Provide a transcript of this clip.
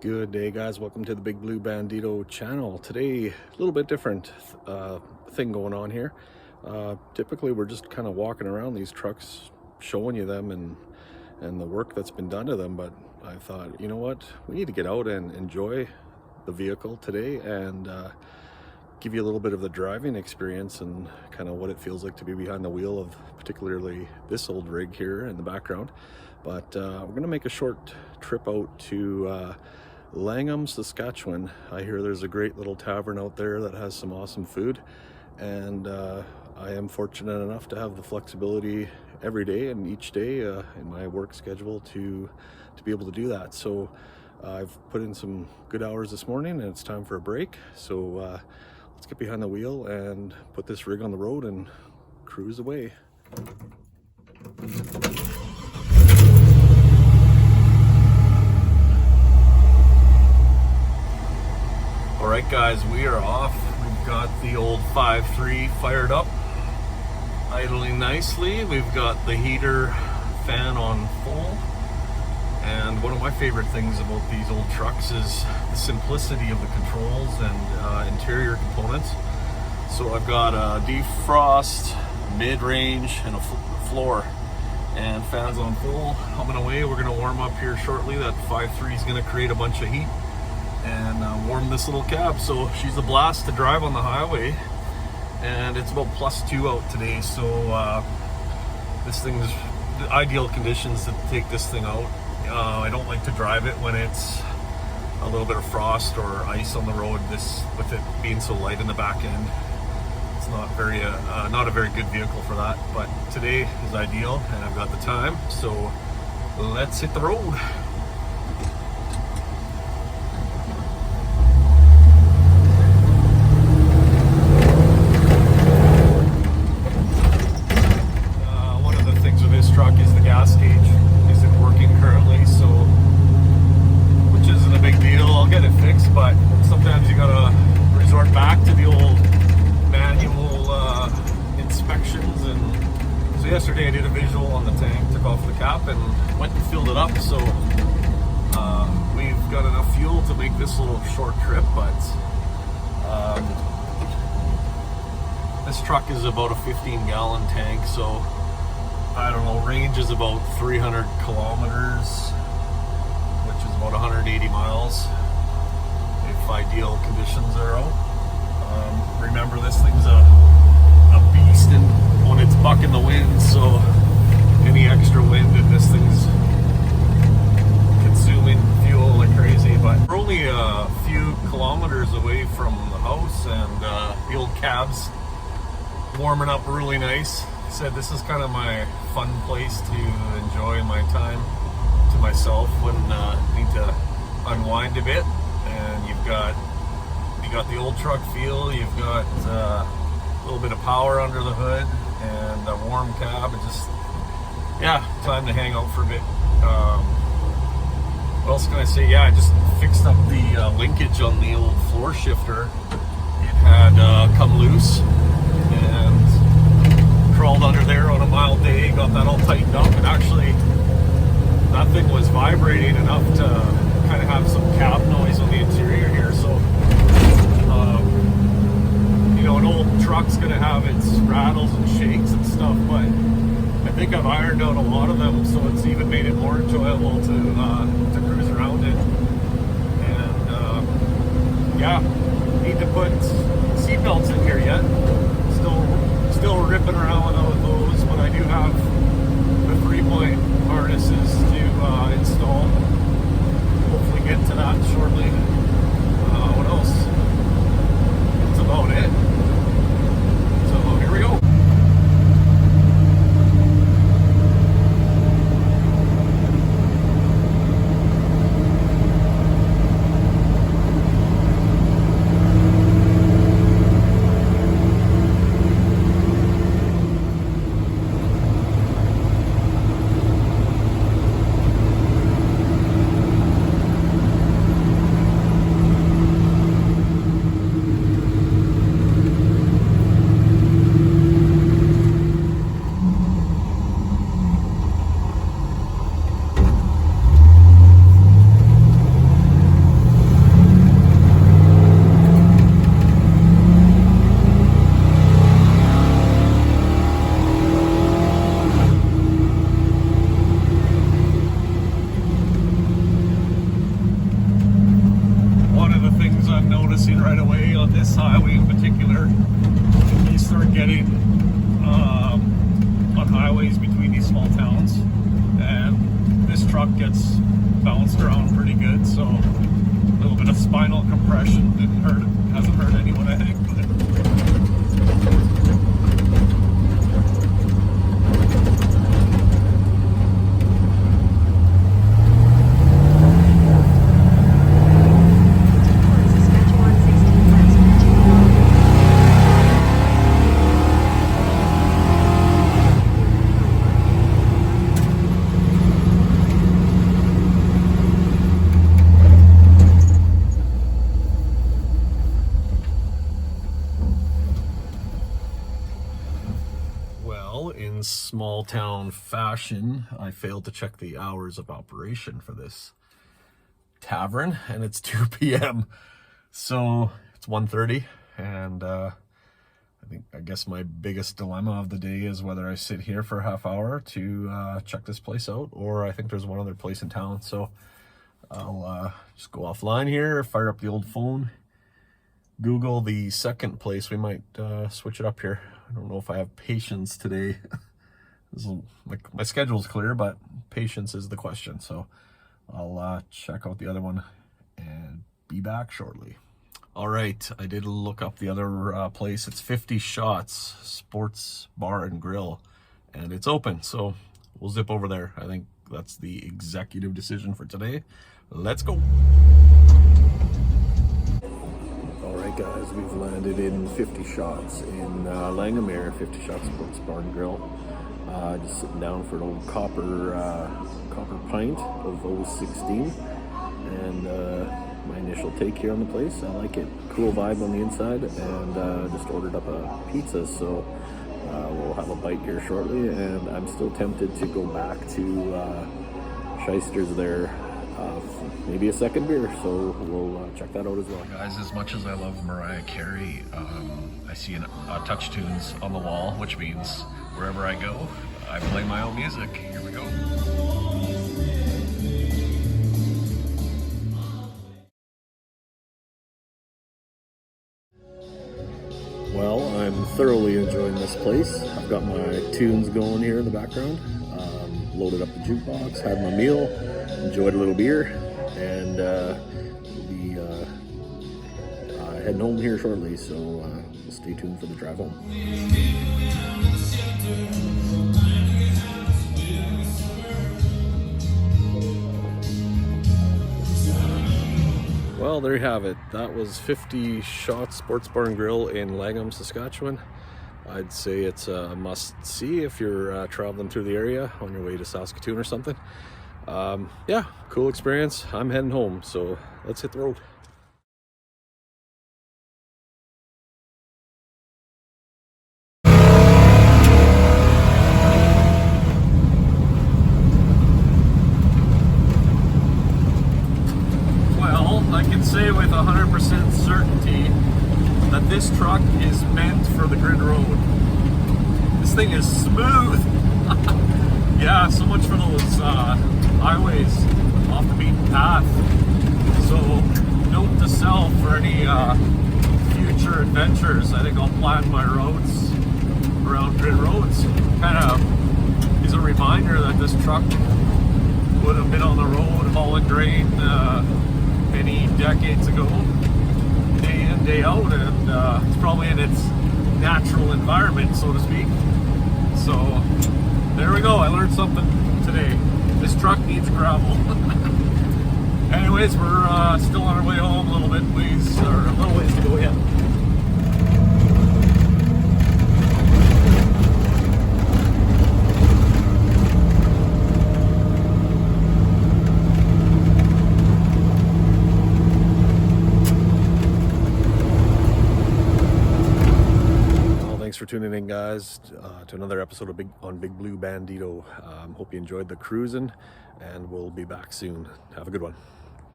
Good day, guys. Welcome to the Big Blue Bandito channel. Today, a little bit different thing going on here. Typically, we're just kind of walking around these trucks, showing you them and the work that's been done to them. But I thought, you know what? We need to get out and enjoy the vehicle today and give you a little bit of the driving experience and kind of what it feels like to be behind the wheel of particularly this old rig here in the background. But we're going to make a short trip out to Langham, Saskatchewan. I hear there's a great little tavern out there that has some awesome food, and I am fortunate enough to have the flexibility every day and each day in my work schedule to be able to do that. So I've put in some good hours this morning and it's time for a break. So let's get behind the wheel and put this rig on the road and cruise away. Alright guys, we are off. We've got the old 5.3 fired up, idling nicely. We've got the heater fan on full. And one of my favorite things about these old trucks is the simplicity of the controls and interior components. So I've got a defrost, mid-range, and a floor. And fans on full, humming away. We're going to warm up here shortly. That 5.3 is going to create a bunch of heat and warm this little cab. So she's a blast to drive on the highway, and it's about +2 out today. So this thing's the ideal conditions to take this thing out. I don't like to drive it when it's a little bit of frost or ice on the road. This, with it being so light in the back end, it's not a very good vehicle for that. But today is ideal, and I've got the time, so let's hit the road. One of the things with this truck is the gas gauge isn't working currently, so, which isn't a big deal. I'll get it fixed, but sometimes you gotta resort back to the old manual inspections. And so yesterday I did a visual on the tank, took off the cap and went and filled it up. So we've got enough fuel to make this little short trip, but this truck is about a 15-gallon tank, so I don't know, range is about 300 kilometers, which is about 180 miles if ideal conditions are out. Remember, this thing's a beast and when it's bucking the wind, so any extra wind and this thing's consuming fuel like crazy. But we're only a few kilometers away from the house, and the old cab's warming up really nice. Said this is kind of my fun place to enjoy my time to myself when I need to unwind a bit. And you got the old truck feel, you've got a little bit of power under the hood and a warm cab. It just, yeah, time to hang out for a bit. What else can I say? Yeah, I just fixed up the linkage on the old floor shifter. It had come loose and crawled under there on a mild day, got that all tightened up, and actually that thing was vibrating enough to kind of have some cab noise on the interior here. So you know, an old truck's gonna have its rattles and shakes and stuff, but I think I've ironed out a lot of them, so it's even made it more enjoyable to cruise around it. And yeah, need to put seatbelts in here yet. Still ripping around with those, but I do have the 3-point harnesses to install. Hopefully get to that shortly. What else? That's about it. So here we go. highway in particular, you start getting on highways between these small towns, and this truck gets bounced around pretty good, so a little bit of spinal compression hasn't hurt anyone, I think. Saskatchewan 16 miles. Well, in small town fashion, I failed to check the hours of operation for this tavern, and it's 2 p.m. So it's 1:30, and I guess my biggest dilemma of the day is whether I sit here for a half hour to check this place out, or I think there's one other place in town. So I'll just go offline here, fire up the old phone, Google the second place. We might switch it up here. I don't know if I have patience today. My schedule's clear, but patience is the question. So I'll check out the other one and be back shortly. All right, I did look up the other place. It's 50 Shots Sports Bar and Grill, and it's open. So we'll zip over there. I think that's the executive decision for today. Let's go. All right, guys, we've landed in 50 Shots in Langham here, 50 Shots Sports Bar and Grill. Just sitting down for an old copper pint of 016, and my initial take here on the place. I like it. Cool vibe on the inside, and just ordered up a pizza, so we'll have a bite here shortly, and I'm still tempted to go back to Shyster's there. Maybe a second beer, so we'll check that out as well. Guys, as much as I love Mariah Carey, I see a Touch Tunes on the wall, which means wherever I go, I play my own music. Here we go. Well, I'm thoroughly enjoying this place. I've got my tunes going here in the background. Loaded up the jukebox, had my meal, enjoyed a little beer, and we'll be heading home here shortly, so stay tuned for the drive home. Well, there you have it. That was 50 Shots Sports Bar and Grill in Langham, Saskatchewan. I'd say it's a must-see if you're traveling through the area on your way to Saskatoon or something. Yeah, cool experience. I'm heading home, so let's hit the road. Well, I can say with 100% certainty that this truck is meant for the grid road. This thing is smooth. Yeah, so much for those highways off the beaten path. So note to self for any future adventures, I think I'll plan my roads around grid roads. Kind of is a reminder that this truck would have been on the road hauling grain many decades ago, day in, day out, and it's probably in its natural environment, so to speak. So there we go, I learned something today. This truck needs gravel. Anyways, we're still on our way home a little bit, please, or a little ways to go yet. Thanks for tuning in, guys, to another episode of Big Blue Bandito. Hope you enjoyed the cruising, and we'll be back soon. Have a good one.